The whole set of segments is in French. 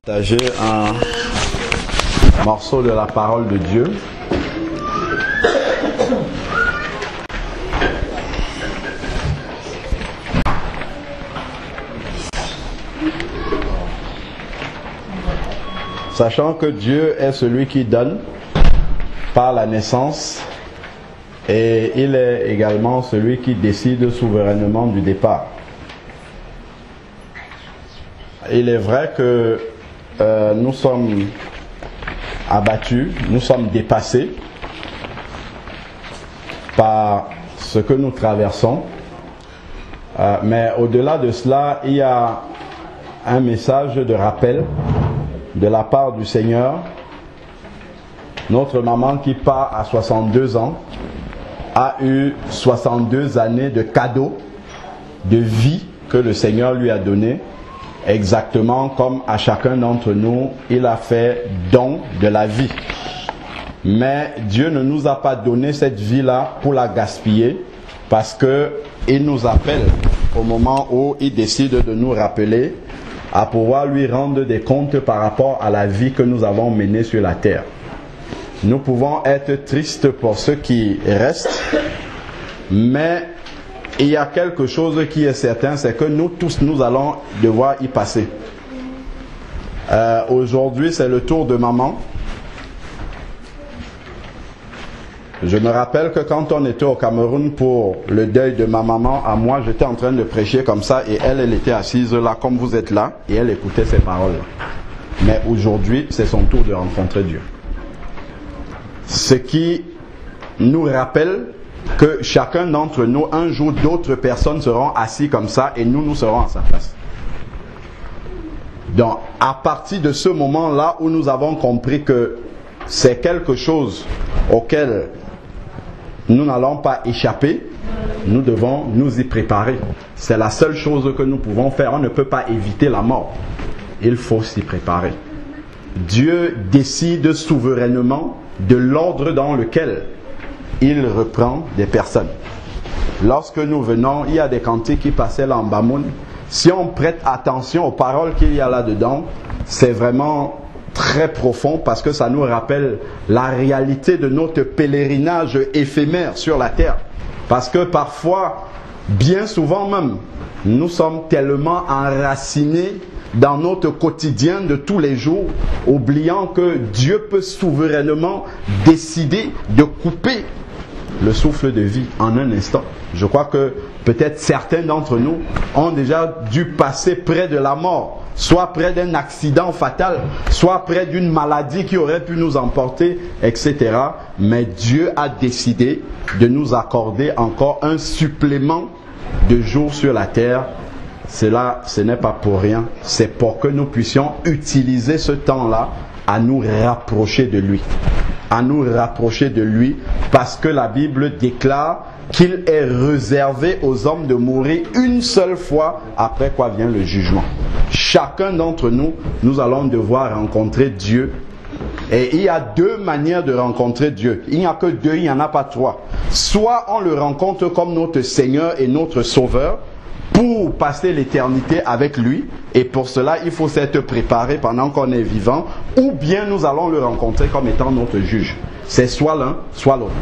Partager un morceau de la parole de Dieu. Sachant que Dieu est celui qui donne par la naissance et il est également celui qui décide souverainement du départ. Il est vrai que nous sommes abattus, nous sommes dépassés par ce que nous traversons. Mais au-delà de cela, il y a un message de rappel de la part du Seigneur. Notre maman qui part à 62 ans a eu 62 années de cadeaux, de vie que le Seigneur lui a donné. Exactement comme à chacun d'entre nous, il a fait don de la vie. Mais Dieu ne nous a pas donné cette vie-là pour la gaspiller, parce qu'il nous appelle au moment où il décide de nous rappeler à pouvoir lui rendre des comptes par rapport à la vie que nous avons menée sur la terre. Nous pouvons être tristes pour ceux qui restent, mais il y a quelque chose qui est certain, c'est que nous tous, nous allons devoir y passer. Aujourd'hui, c'est le tour de maman. Je me rappelle que quand on était au Cameroun pour le deuil de ma maman, à moi, j'étais en train de prêcher comme ça et elle était assise là, comme vous êtes là, et elle écoutait ces paroles. Mais aujourd'hui, c'est son tour de rencontrer Dieu. Ce qui nous rappelle que chacun d'entre nous, un jour, d'autres personnes seront assis comme ça et nous serons à sa place. Donc, à partir de ce moment-là où nous avons compris que c'est quelque chose auquel nous n'allons pas échapper, nous devons nous y préparer. C'est la seule chose que nous pouvons faire. On ne peut pas éviter la mort. Il faut s'y préparer. Dieu décide souverainement de l'ordre dans lequel il reprend des personnes. Lorsque nous venons, il y a des cantiques qui passaient là en Bamoun. Si on prête attention aux paroles qu'il y a là-dedans, c'est vraiment très profond parce que ça nous rappelle la réalité de notre pèlerinage éphémère sur la terre. Parce que parfois, bien souvent même, nous sommes tellement enracinés dans notre quotidien de tous les jours, oubliant que Dieu peut souverainement décider de couper le souffle de vie en un instant. Je crois que peut-être certains d'entre nous ont déjà dû passer près de la mort, soit près d'un accident fatal, soit près d'une maladie qui aurait pu nous emporter, etc. Mais Dieu a décidé de nous accorder encore un supplément de jours sur la terre. Cela, ce n'est pas pour rien, c'est pour que nous puissions utiliser ce temps-là à nous rapprocher de lui. À nous rapprocher de lui, parce que la Bible déclare qu'il est réservé aux hommes de mourir une seule fois, après quoi vient le jugement. Chacun d'entre nous, nous allons devoir rencontrer Dieu. Et il y a deux manières de rencontrer Dieu. Il n'y a que deux, il n'y en a pas trois. Soit on le rencontre comme notre Seigneur et notre Sauveur, pour passer l'éternité avec lui, et pour cela il faut s'être préparé pendant qu'on est vivant, ou bien nous allons le rencontrer comme étant notre juge. C'est soit l'un, soit l'autre.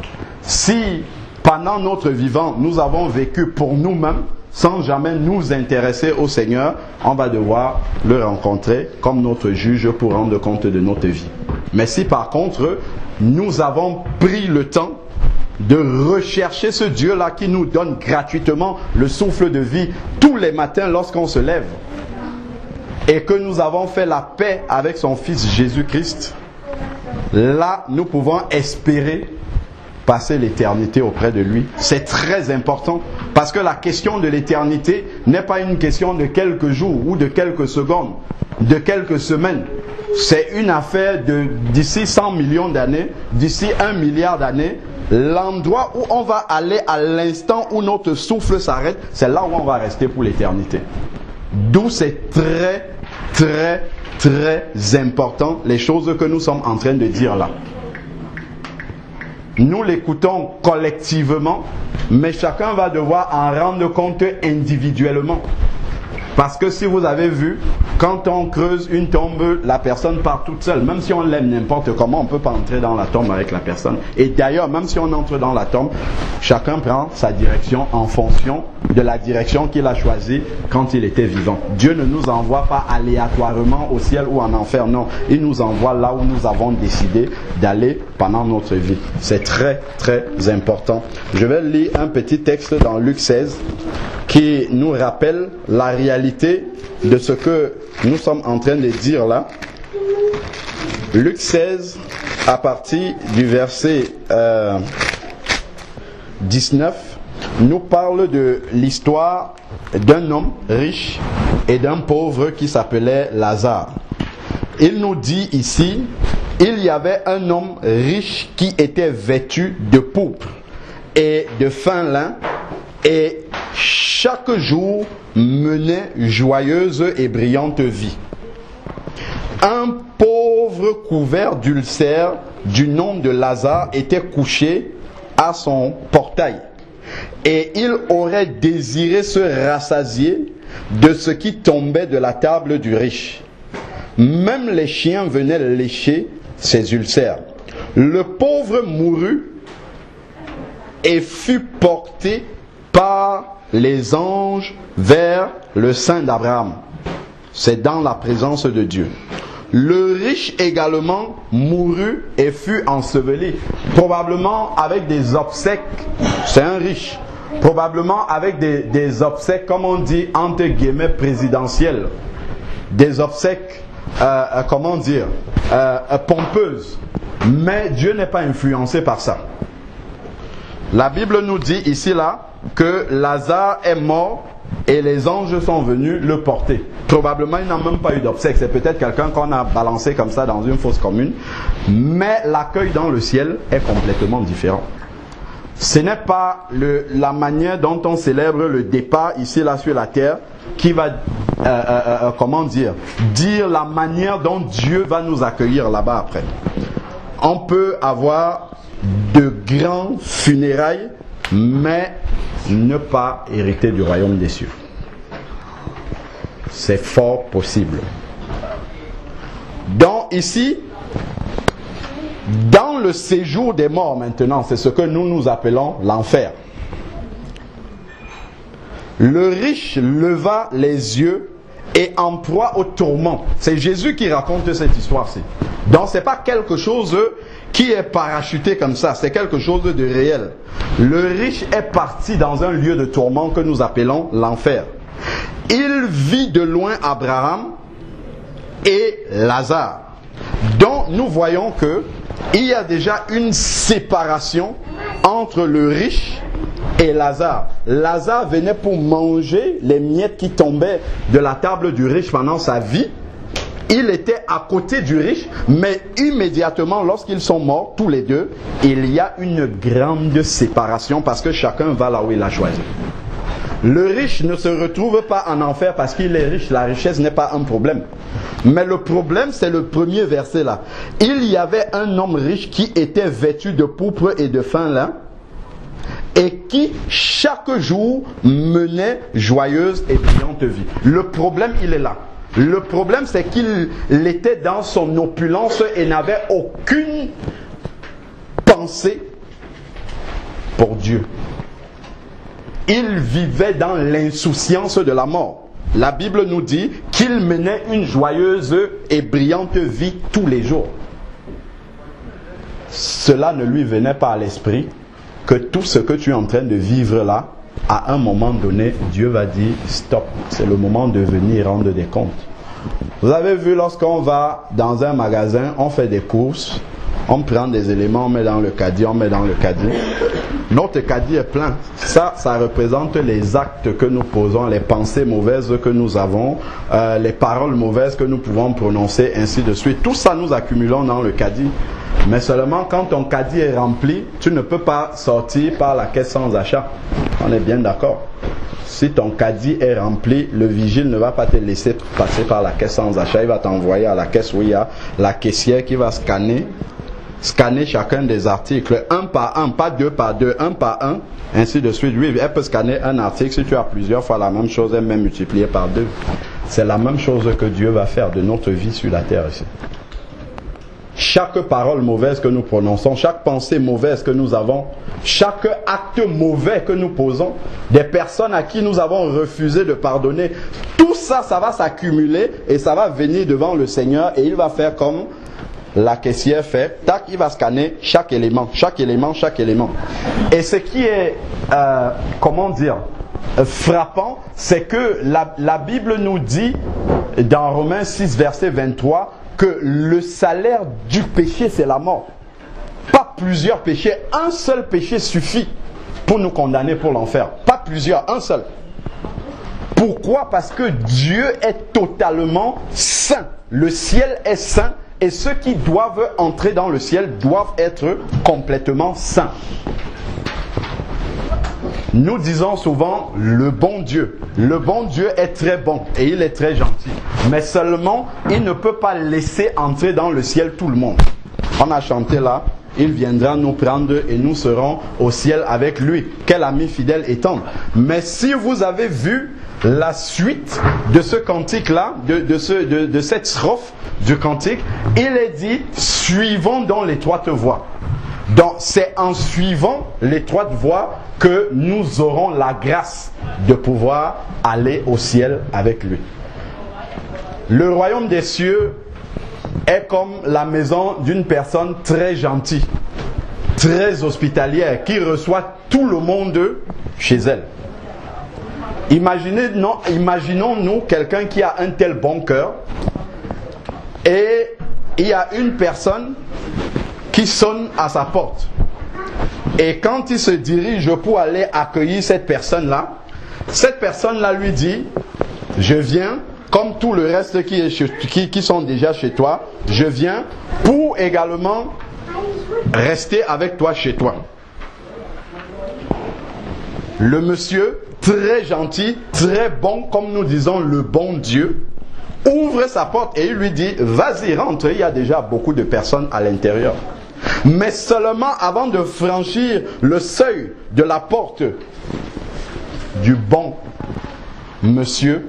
Si pendant notre vivant nous avons vécu pour nous-mêmes, sans jamais nous intéresser au Seigneur, on va devoir le rencontrer comme notre juge pour rendre compte de notre vie. Mais si par contre nous avons pris le temps de rechercher ce Dieu-là qui nous donne gratuitement le souffle de vie tous les matins lorsqu'on se lève, et que nous avons fait la paix avec son Fils Jésus-Christ, là nous pouvons espérer passer l'éternité auprès de lui. C'est très important parce que la question de l'éternité n'est pas une question de quelques jours ou de quelques secondes, de quelques semaines. C'est une affaire d'ici 100 millions d'années, d'ici 1 milliard d'années. L'endroit où on va aller à l'instant où notre souffle s'arrête, c'est là où on va rester pour l'éternité. D'où c'est très, très, très important les choses que nous sommes en train de dire là. Nous l'écoutons collectivement, mais chacun va devoir en rendre compte individuellement. Parce que si vous avez vu, Quand on creuse une tombe, la personne part toute seule. Même si on l'aime n'importe comment, on ne peut pas entrer dans la tombe avec la personne. Et d'ailleurs, même si on entre dans la tombe, chacun prend sa direction en fonction de la direction qu'il a choisie quand il était vivant. Dieu ne nous envoie pas aléatoirement au ciel ou en enfer, non. Il nous envoie là où nous avons décidé d'aller pendant notre vie. C'est très, très important. Je vais lire un petit texte dans Luc 16 qui nous rappelle la réalité de ce que nous sommes en train de dire là. Luc 16, à partir du verset 19, nous parle de l'histoire d'un homme riche et d'un pauvre qui s'appelait Lazare. Il nous dit ici, il y avait un homme riche qui était vêtu de pourpre et de fin lin et chaque jour menait joyeuse et brillante vie. Un pauvre couvert d'ulcères du nom de Lazare était couché à son portail et il aurait désiré se rassasier de ce qui tombait de la table du riche. Même les chiens venaient lécher ses ulcères. Le pauvre mourut et fut porté par les anges vers le sein d'Abraham. C'est dans la présence de Dieu. Le riche également mourut et fut enseveli. Probablement avec des obsèques. C'est un riche. Probablement avec des obsèques, comme on dit, entre guillemets, présidentielles. Des obsèques, pompeuses. Mais Dieu n'est pas influencé par ça. La Bible nous dit ici là que Lazare est mort et les anges sont venus le porter. Probablement il n'a même pas eu d'obsèques. C'est peut-être quelqu'un qu'on a balancé comme ça dans une fosse commune. Mais l'accueil dans le ciel est complètement différent. Ce n'est pas la manière dont on célèbre le départ ici là sur la terre qui va dire la manière dont Dieu va nous accueillir là-bas après. On peut avoir de grands funérailles, mais ne pas hériter du royaume des cieux. C'est fort possible. Donc ici, dans le séjour des morts maintenant, c'est ce que nous appelons l'enfer. Le riche leva les yeux et en proie au tourment. C'est Jésus qui raconte cette histoire-ci. Donc ce n'est pas quelque chose qui est parachuté comme ça, c'est quelque chose de réel. Le riche est parti dans un lieu de tourment que nous appelons l'enfer. Il vit de loin Abraham et Lazare. Donc nous voyons que il y a déjà une séparation entre le riche et Lazare. Lazare venait pour manger les miettes qui tombaient de la table du riche pendant sa vie. Il était à côté du riche, mais immédiatement, lorsqu'ils sont morts, tous les deux, il y a une grande séparation parce que chacun va là où il a choisi. Le riche ne se retrouve pas en enfer parce qu'il est riche. La richesse n'est pas un problème. Mais le problème, c'est le premier verset là. Il y avait un homme riche qui était vêtu de pourpre et de fin lin et qui, chaque jour, menait joyeuse et brillante vie. Le problème, il est là. Le problème, c'est qu'il était dans son opulence et n'avait aucune pensée pour Dieu. Il vivait dans l'insouciance de la mort. La Bible nous dit qu'il menait une joyeuse et brillante vie tous les jours. Cela ne lui venait pas à l'esprit que tout ce que tu es en train de vivre là, à un moment donné, Dieu va dire stop, c'est le moment de venir rendre des comptes. Vous avez vu, lorsqu'on va dans un magasin, on fait des courses, on prend des éléments, on met dans le caddie, Notre caddie est plein. Ça représente les actes que nous posons, les pensées mauvaises que nous avons, les paroles mauvaises que nous pouvons prononcer, ainsi de suite. Tout ça, nous accumulons dans le caddie. Mais seulement quand ton caddie est rempli, tu ne peux pas sortir par la caisse sans achat. On est bien d'accord. Si ton caddie est rempli, le vigile ne va pas te laisser passer par la caisse sans achat. Il va t'envoyer à la caisse où il y a la caissière qui va scanner chacun des articles, un par un, pas deux par deux, un par un, ainsi de suite. Oui, elle peut scanner un article. Si tu as plusieurs fois la même chose, elle même multipliée par deux. C'est la même chose que Dieu va faire de notre vie sur la terre ici. Chaque parole mauvaise que nous prononçons, chaque pensée mauvaise que nous avons, chaque acte mauvais que nous posons, des personnes à qui nous avons refusé de pardonner, tout ça, ça va s'accumuler et ça va venir devant le Seigneur et il va faire comme la caissière fait. Tac, il va scanner chaque élément, chaque élément, chaque élément. Et ce qui est, frappant, c'est que la Bible nous dit dans Romains 6, verset 23, que le salaire du péché, c'est la mort. Pas plusieurs péchés, un seul péché suffit pour nous condamner pour l'enfer. Pas plusieurs, un seul. Pourquoi? Parce que Dieu est totalement saint. Le ciel est saint et ceux qui doivent entrer dans le ciel doivent être complètement saints. Nous disons souvent le bon Dieu. Le bon Dieu est très bon et il est très gentil. Mais seulement, il ne peut pas laisser entrer dans le ciel tout le monde. On a chanté là, il viendra nous prendre et nous serons au ciel avec lui. Quel ami fidèle et tendre. Mais si vous avez vu la suite de ce cantique-là, de cette strophe du cantique, il est dit, suivons dans l'étroite voie. Donc c'est en suivant l'étroite voie que nous aurons la grâce de pouvoir aller au ciel avec lui. Le royaume des cieux est comme la maison d'une personne très gentille, très hospitalière, qui reçoit tout le monde chez elle. Imaginons-nous quelqu'un qui a un tel bon cœur et il y a une personne qui sonne à sa porte. Et quand il se dirige pour aller accueillir cette personne-là lui dit, je viens, comme tout le reste qui sont déjà chez toi, je viens pour également rester avec toi chez toi. Le monsieur, très gentil, très bon, comme nous disons le bon Dieu, ouvre sa porte et il lui dit, vas-y, rentre, il y a déjà beaucoup de personnes à l'intérieur. Mais seulement avant de franchir le seuil de la porte du bon monsieur,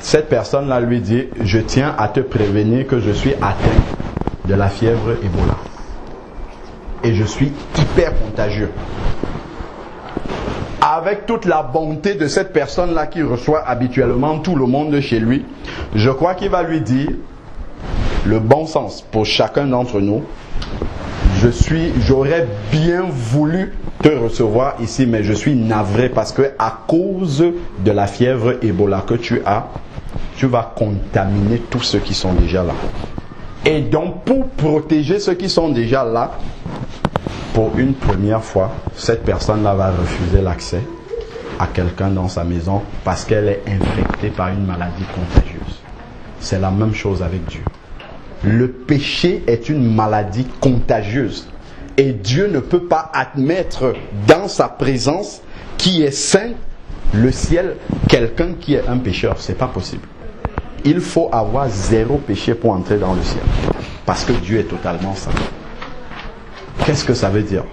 cette personne-là lui dit, je tiens à te prévenir que je suis atteint de la fièvre Ebola. Et je suis hyper contagieux. Avec toute la bonté de cette personne-là qui reçoit habituellement tout le monde chez lui, je crois qu'il va lui dire le bon sens pour chacun d'entre nous. J'aurais bien voulu te recevoir ici, mais je suis navré parce que à cause de la fièvre Ebola que tu as, tu vas contaminer tous ceux qui sont déjà là. Et donc, pour protéger ceux qui sont déjà là, pour une première fois, cette personne-là va refuser l'accès à quelqu'un dans sa maison parce qu'elle est infectée par une maladie contagieuse. C'est la même chose avec Dieu. Le péché est une maladie contagieuse. Et Dieu ne peut pas admettre dans sa présence, qui est saint, le ciel, quelqu'un qui est un pécheur. Ce n'est pas possible. Il faut avoir 0 péché pour entrer dans le ciel. Parce que Dieu est totalement saint. Qu'est-ce que ça veut dire?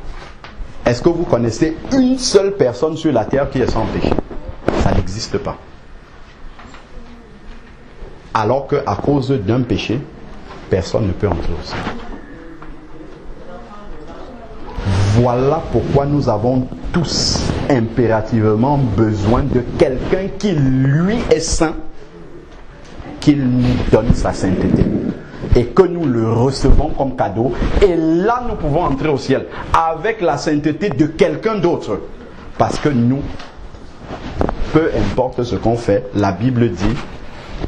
Est-ce que vous connaissez une seule personne sur la terre qui est sans péché? Ça n'existe pas. Alors qu'à cause d'un péché, personne ne peut entrer au ciel. Voilà pourquoi nous avons tous impérativement besoin de quelqu'un qui lui est saint, qu'il nous donne sa sainteté et que nous le recevons comme cadeau. Et là, nous pouvons entrer au ciel avec la sainteté de quelqu'un d'autre. Parce que nous, peu importe ce qu'on fait, la Bible dit,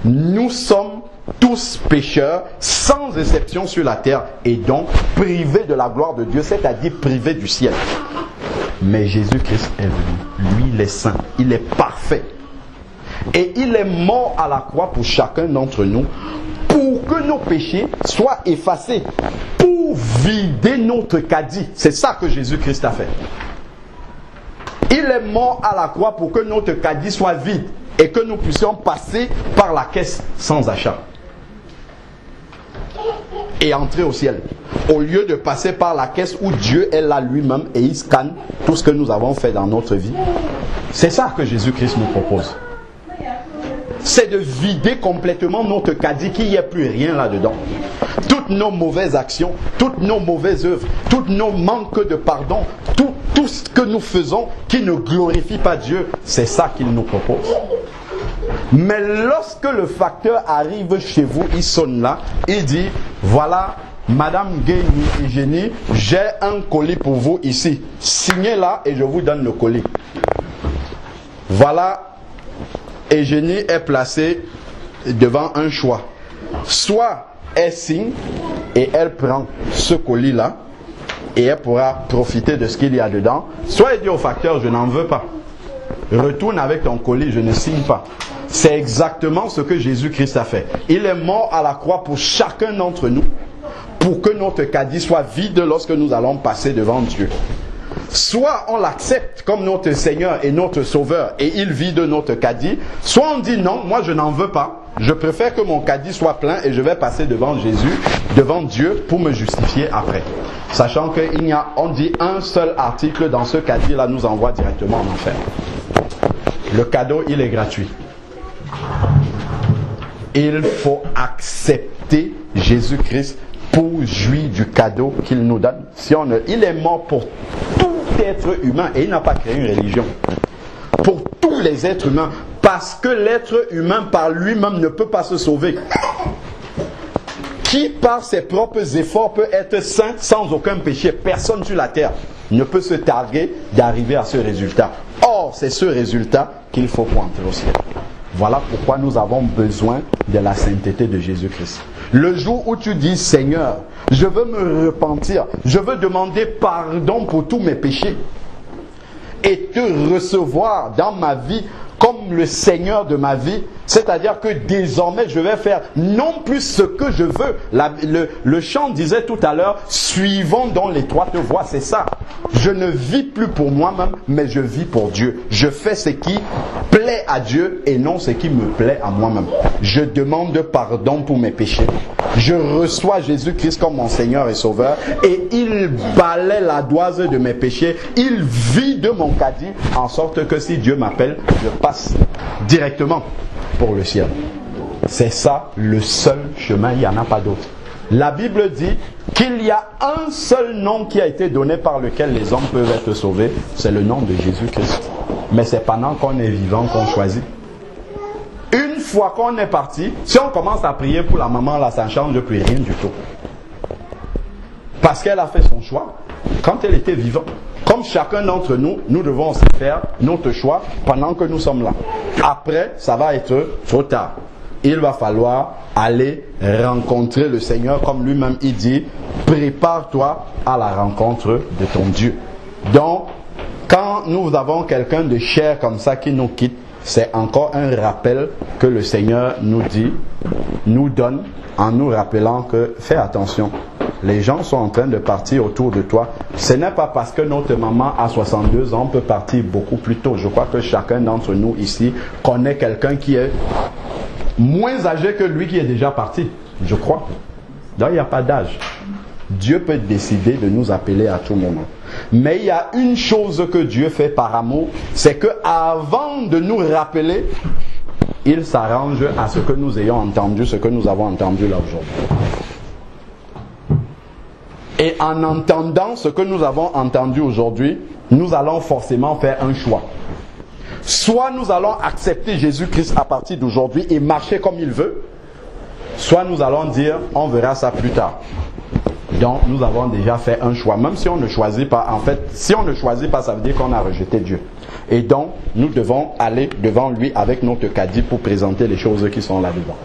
nous sommes tous pécheurs, sans exception sur la terre, et donc privés de la gloire de Dieu, c'est-à-dire privés du ciel. Mais Jésus-Christ est venu. Lui, il est saint, il est parfait. Et il est mort à la croix pour chacun d'entre nous, pour que nos péchés soient effacés, pour vider notre caddie. C'est ça que Jésus-Christ a fait. Il est mort à la croix pour que notre caddie soit vide et que nous puissions passer par la caisse sans achat et entrer au ciel, au lieu de passer par la caisse où Dieu est là lui-même et il scanne tout ce que nous avons fait dans notre vie. C'est ça que Jésus-Christ nous propose. c'est de vider complètement notre caddie, qu'il n'y ait plus rien là-dedans. Toutes nos mauvaises actions, toutes nos mauvaises œuvres, tous nos manques de pardon, tout ce que nous faisons qui ne glorifie pas Dieu, c'est ça qu'il nous propose. Mais lorsque le facteur arrive chez vous, il sonne là, il dit, voilà, Madame Guéni et Génie, j'ai un colis pour vous ici. Signez là et je vous donne le colis. Voilà, Eugénie est placée devant un choix. Soit elle signe et elle prend ce colis-là et elle pourra profiter de ce qu'il y a dedans. Soit elle dit au facteur, je n'en veux pas. Retourne avec ton colis, je ne signe pas. C'est exactement ce que Jésus-Christ a fait. Il est mort à la croix pour chacun d'entre nous, pour que notre caddie soit vide lorsque nous allons passer devant Dieu. Soit on l'accepte comme notre Seigneur et notre Sauveur et il vide notre caddie, soit on dit non, moi je n'en veux pas, je préfère que mon caddie soit plein et je vais passer devant Jésus, devant Dieu pour me justifier après. Sachant qu'il y a, on dit un seul article dans ce caddie là nous envoie directement en enfer. Le cadeau il est gratuit. Il faut accepter Jésus-Christ pour jouir du cadeau qu'il nous donne. Si on il est mort pour tout être humain et il n'a pas créé une religion. Pour tous les êtres humains. Parce que l'être humain par lui-même ne peut pas se sauver. Qui par ses propres efforts peut être saint sans aucun péché? Personne sur la terre ne peut se targuer d'arriver à ce résultat. Or, c'est ce résultat qu'il faut pour entrer au ciel. Voilà pourquoi nous avons besoin de la sainteté de Jésus-Christ. Le jour où tu dis, Seigneur, je veux me repentir, je veux demander pardon pour tous mes péchés et te recevoir dans ma vie comme le Seigneur de ma vie, c'est-à-dire que désormais je vais faire non plus ce que je veux. Le chant disait tout à l'heure, suivons dans l'étroite voie, c'est ça. Je ne vis plus pour moi-même, mais je vis pour Dieu. Je fais ce qui plaît à Dieu et non ce qui me plaît à moi-même. Je demande pardon pour mes péchés. Je reçois Jésus-Christ comme mon Seigneur et Sauveur et il balaie la doise de mes péchés. Il vide mon caddie en sorte que si Dieu m'appelle, je passe directement pour le ciel. C'est ça le seul chemin, il n'y en a pas d'autre. La Bible dit qu'il y a un seul nom qui a été donné par lequel les hommes peuvent être sauvés, c'est le nom de Jésus-Christ. Mais c'est pendant qu'on est vivant qu'on choisit. Une fois qu'on est parti, si on commence à prier pour la maman, là, ça ne change plus rien du tout. Parce qu'elle a fait son choix quand elle était vivante. Comme chacun d'entre nous, nous devons aussi faire notre choix pendant que nous sommes là. Après, ça va être trop tard. Il va falloir aller rencontrer le Seigneur, comme lui-même il dit, prépare-toi à la rencontre de ton Dieu. Donc, quand nous avons quelqu'un de cher comme ça qui nous quitte, c'est encore un rappel que le Seigneur nous donne en nous rappelant que fais attention. Les gens sont en train de partir autour de toi. Ce n'est pas parce que notre maman a 62 ans peut partir beaucoup plus tôt. Je crois que chacun d'entre nous ici connaît quelqu'un qui est moins âgé que lui qui est déjà parti. Je crois. Donc il n'y a pas d'âge. Dieu peut décider de nous appeler à tout moment. Mais il y a une chose que Dieu fait par amour, c'est que avant de nous rappeler, il s'arrange à ce que nous ayons entendu, ce que nous avons entendu là aujourd'hui. Et en entendant ce que nous avons entendu aujourd'hui, nous allons forcément faire un choix. Soit nous allons accepter Jésus-Christ à partir d'aujourd'hui et marcher comme il veut, soit nous allons dire, on verra ça plus tard. Donc nous avons déjà fait un choix. Même si on ne choisit pas, en fait, si on ne choisit pas, ça veut dire qu'on a rejeté Dieu. Et donc, nous devons aller devant lui avec notre caddie pour présenter les choses qui sont là-dedans.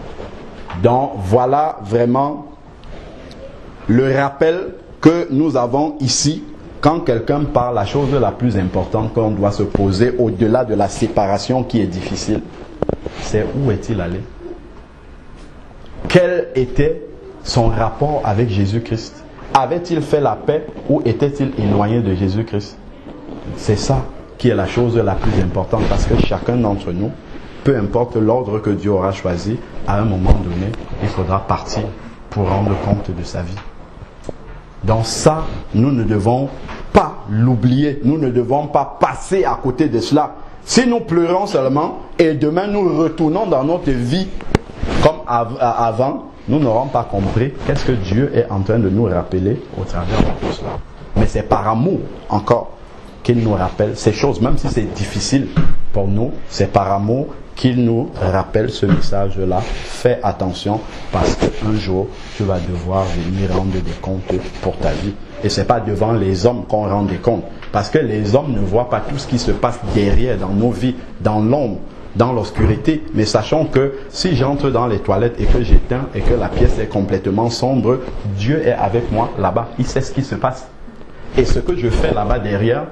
Donc, voilà vraiment le rappel que nous avons ici. Quand quelqu'un parle, la chose la plus importante qu'on doit se poser au-delà de la séparation qui est difficile, c'est où est-il allé? Quel était son rapport avec Jésus-Christ? Avait-il fait la paix ou était-il éloigné de Jésus-Christ? C'est ça qui est la chose la plus importante, parce que chacun d'entre nous, peu importe l'ordre que Dieu aura choisi, à un moment donné, il faudra partir pour rendre compte de sa vie. Donc ça, nous ne devons pas l'oublier, nous ne devons pas passer à côté de cela. Si nous pleurons seulement et demain nous retournons dans notre vie comme avant, nous n'aurons pas compris qu'est-ce que Dieu est en train de nous rappeler au travers de tout cela. Mais c'est par amour encore qu'il nous rappelle ces choses, même si c'est difficile pour nous, c'est par amour qu'il nous rappelle ce message-là. Fais attention parce qu'un jour, tu vas devoir venir rendre des comptes pour ta vie. Et ce n'est pas devant les hommes qu'on rend des comptes. Parce que les hommes ne voient pas tout ce qui se passe derrière dans nos vies, dans l'ombre, dans l'obscurité. Mais sachons que si j'entre dans les toilettes et que j'éteins et que la pièce est complètement sombre, Dieu est avec moi là-bas. Il sait ce qui se passe. Et ce que je fais là-bas derrière,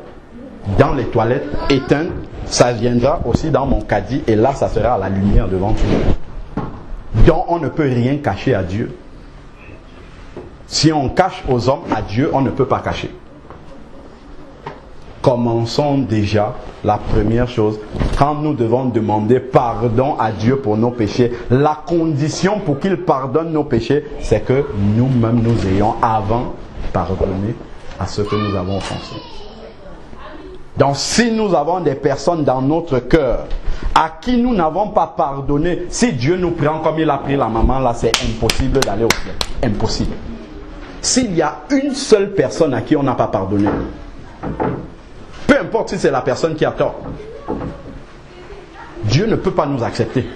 dans les toilettes éteintes, ça viendra aussi dans mon caddie et là ça sera à la lumière devant tout le monde. Donc on ne peut rien cacher à Dieu. Si on cache aux hommes, à Dieu on ne peut pas cacher. Commençons déjà la première chose. Quand nous devons demander pardon à Dieu pour nos péchés, la condition pour qu'il pardonne nos péchés, c'est que nous-mêmes nous ayons avant pardonné à ceux que nous avons offensés. Donc si nous avons des personnes dans notre cœur à qui nous n'avons pas pardonné, si Dieu nous prend comme il a pris la maman, là c'est impossible d'aller au ciel. Impossible. S'il y a une seule personne à qui on n'a pas pardonné, peu importe si c'est la personne qui a tort, Dieu ne peut pas nous accepter.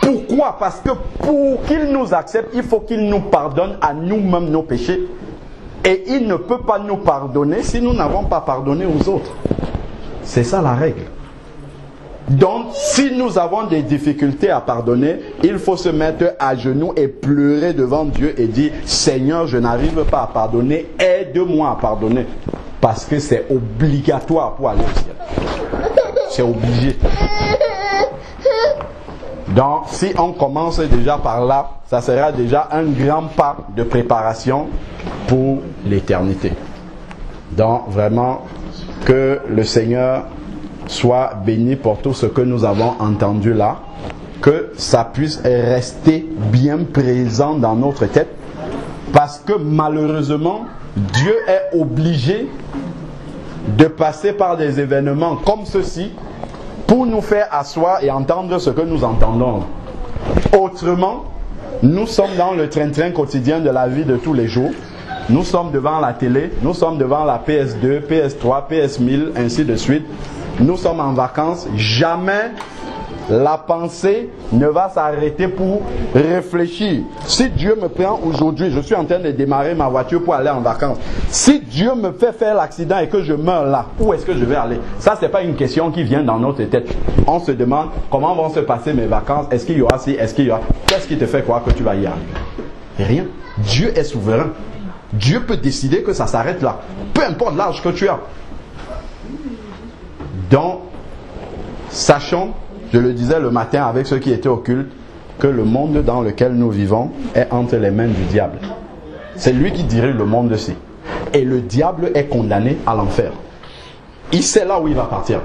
Pourquoi? Parce que pour qu'il nous accepte, il faut qu'il nous pardonne à nous-mêmes nos péchés. Et il ne peut pas nous pardonner si nous n'avons pas pardonné aux autres. C'est ça la règle. Donc, si nous avons des difficultés à pardonner, il faut se mettre à genoux et pleurer devant Dieu et dire « Seigneur, je n'arrive pas à pardonner, aide-moi à pardonner. » Parce que c'est obligatoire pour aller au ciel. C'est obligé. Donc, si on commence déjà par là, ça sera déjà un grand pas de préparation pour l'éternité. Donc, vraiment, que le Seigneur soit béni pour tout ce que nous avons entendu là, que ça puisse rester bien présent dans notre tête, parce que malheureusement, Dieu est obligé de passer par des événements comme ceci pour nous faire asseoir et entendre ce que nous entendons. Autrement, nous sommes dans le train-train quotidien de la vie de tous les jours. Nous sommes devant la télé, nous sommes devant la PS2, PS3, PS1000, ainsi de suite. Nous sommes en vacances. Jamais la pensée ne va s'arrêter pour réfléchir. Si Dieu me prend aujourd'hui, je suis en train de démarrer ma voiture pour aller en vacances. Si Dieu me fait faire l'accident et que je meurs là, où est-ce que je vais aller? Ça, c'est pas une question qui vient dans notre tête. On se demande comment vont se passer mes vacances. Est-ce qu'il y aura ci? Est-ce qu'il y aura? Qu'est-ce qui te fait croire que tu vas y arriver? Rien. Dieu est souverain. Dieu peut décider que ça s'arrête là. Peu importe l'âge que tu as. Donc, sachons, je le disais le matin avec ceux qui étaient au culte, que le monde dans lequel nous vivons est entre les mains du diable. C'est lui qui dirige le monde-ci. Et le diable est condamné à l'enfer. Il sait là où il va partir.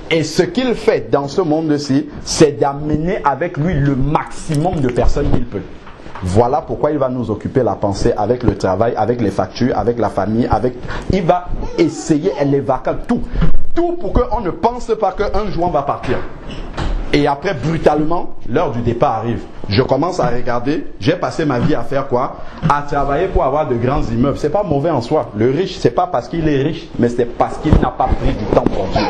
Et ce qu'il fait dans ce monde-ci, c'est d'amener avec lui le maximum de personnes qu'il peut. Voilà pourquoi il va nous occuper la pensée avec le travail, avec les factures, avec la famille, il va essayer les vacances, tout. Tout pour qu'on ne pense pas qu'un jour on va partir. Et après, brutalement, l'heure du départ arrive. Je commence à regarder, j'ai passé ma vie à faire quoi? À travailler pour avoir de grands immeubles. C'est pas mauvais en soi. Le riche, c'est pas parce qu'il est riche, mais c'est parce qu'il n'a pas pris du temps pour Dieu.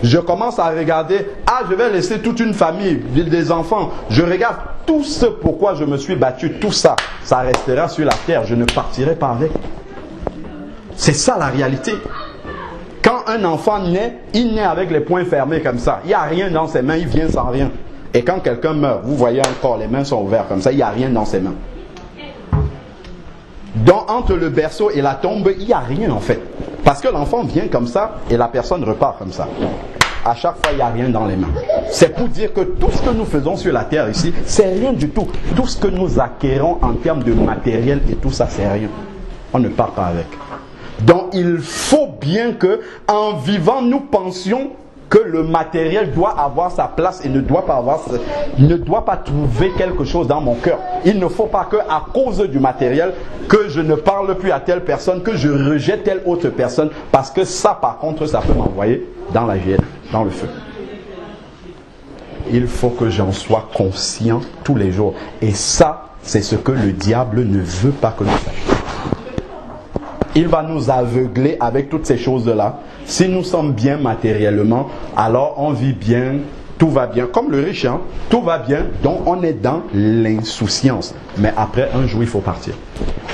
Je commence à regarder, je vais laisser toute une famille, des enfants. Je regarde tout ce pourquoi je me suis battu, tout ça, ça restera sur la terre. Je ne partirai pas avec. C'est ça la réalité. Quand un enfant naît, il naît avec les poings fermés comme ça. Il n'y a rien dans ses mains, il vient sans rien. Et quand quelqu'un meurt, vous voyez encore, les mains sont ouvertes comme ça, il n'y a rien dans ses mains. Donc entre le berceau et la tombe, il n'y a rien en fait. Parce que l'enfant vient comme ça et la personne repart comme ça. À chaque fois, il n'y a rien dans les mains. C'est pour dire que tout ce que nous faisons sur la terre ici, c'est rien du tout. Tout ce que nous acquérons en termes de matériel et tout ça, c'est rien. On ne part pas avec. Donc il faut bien que, en vivant, nous pensions que le matériel doit avoir sa place et ne doit pas trouver quelque chose dans mon cœur. Il ne faut pas que à cause du matériel, que je ne parle plus à telle personne, que je rejette telle autre personne, parce que ça par contre, ça peut m'envoyer dans la gêne, dans le feu. Il faut que j'en sois conscient tous les jours. Et ça, c'est ce que le diable ne veut pas que nous sachions. Il va nous aveugler avec toutes ces choses-là. Si nous sommes bien matériellement, alors on vit bien, tout va bien. Comme le riche, hein, tout va bien, donc on est dans l'insouciance. Mais après, un jour, il faut partir.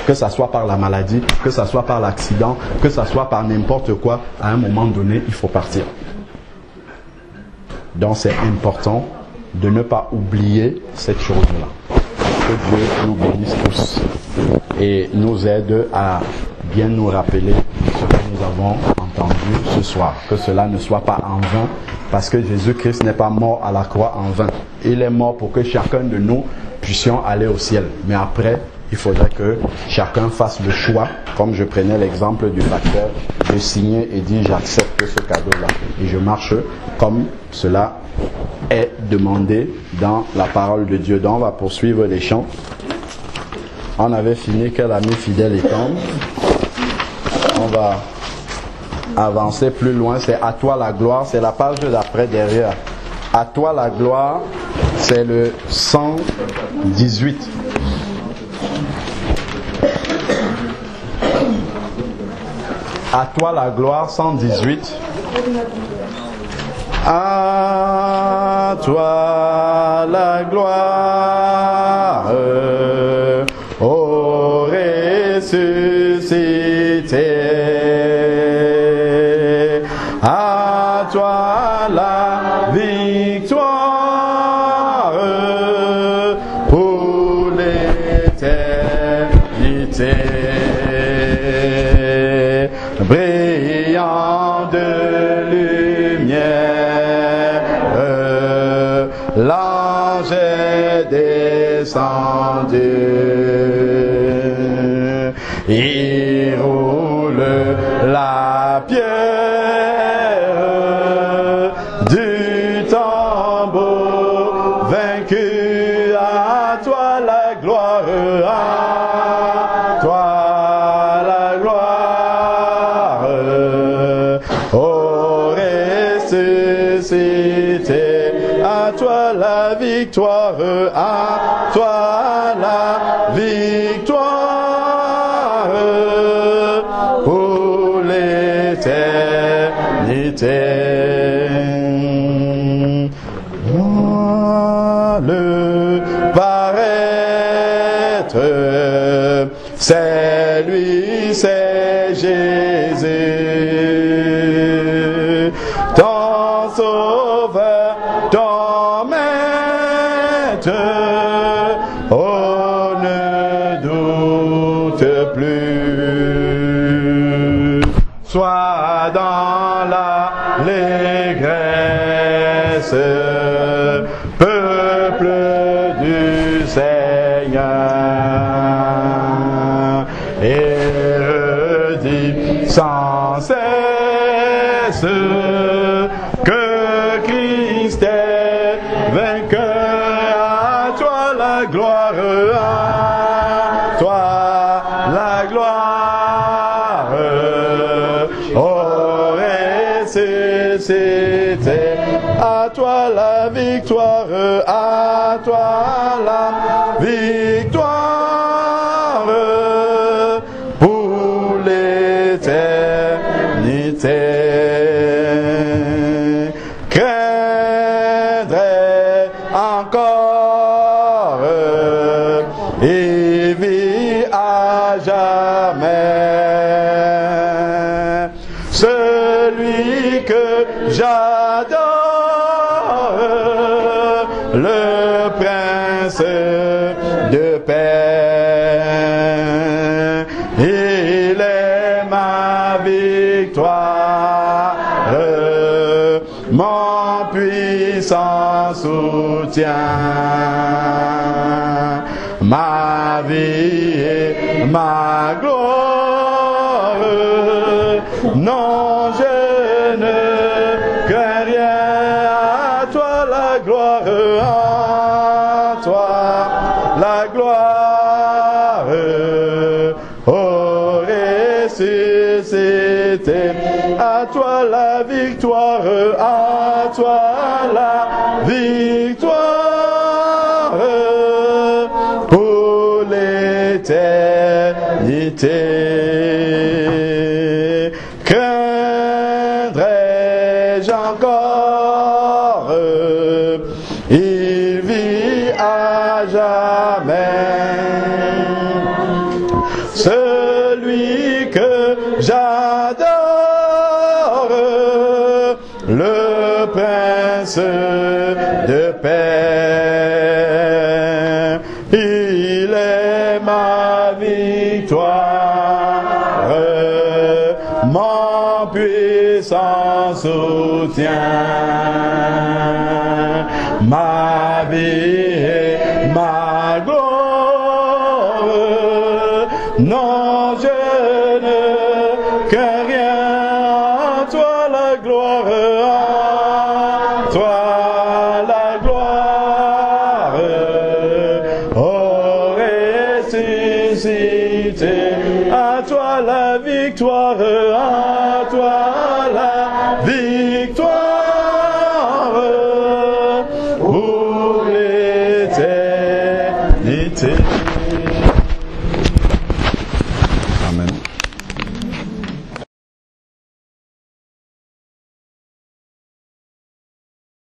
Que ça soit par la maladie, que ça soit par l'accident, que ça soit par n'importe quoi, à un moment donné, il faut partir. Donc c'est important de ne pas oublier cette chose-là. Que Dieu nous bénisse tous et nous aide à bien nous rappeler ce que nous avons entendu ce soir. Que cela ne soit pas en vain, parce que Jésus-Christ n'est pas mort à la croix en vain. Il est mort pour que chacun de nous puissions aller au ciel. Mais après, il faudrait que chacun fasse le choix, comme je prenais l'exemple du facteur, de signer et dire j'accepte ce cadeau-là. Et je marche comme cela est demandé dans la parole de Dieu. Donc on va poursuivre les chants. On avait fini que l'ami fidèle est tombe. On va avancer plus loin. C'est à toi la gloire. C'est la page d'après derrière. À toi la gloire. C'est le 118. À toi la gloire, 118. À toi la gloire, ô ressuscité. À toi la victoire pour l'éternité. Brillant de lumière, l'ange est descendu. Il roule la pierre du tambour vaincu. À toi la gloire, à toi la gloire, ô ressuscité. À toi la victoire, à toi la victoire pour l'éternité. Le paraître, c'est lui, c'est Jésus, ton sauveur, ton maître. Oh, ne doute plus, sois dans l'allégresse, peuple du Seigneur, et redis sans cesse que Christ est vainqueur. À toi la gloire, à toi la gloire, ô ressuscité. À toi la victoire, à toi la victoire pour l'éternité. Craindrai encore et vis à jamais celui que j'adore, le prince de paix. Il est ma victoire, mon puissant soutien, ma vie et ma gloire. Non, je ne crains rien. à toi la gloire, ô ressuscité, à toi la victoire, à toi la victoire, pour l'éternité. Craindrai-je encore? Il vit à jamais. Celui que j'adore, le prince de paix, il est ma victoire, mon puissant soutien, ma vie et ma gloire. Non, je ne crains rien, à toi la gloire, à toi la gloire, ô ressuscité, à toi la victoire, à toi la victoire, pour l'éternité.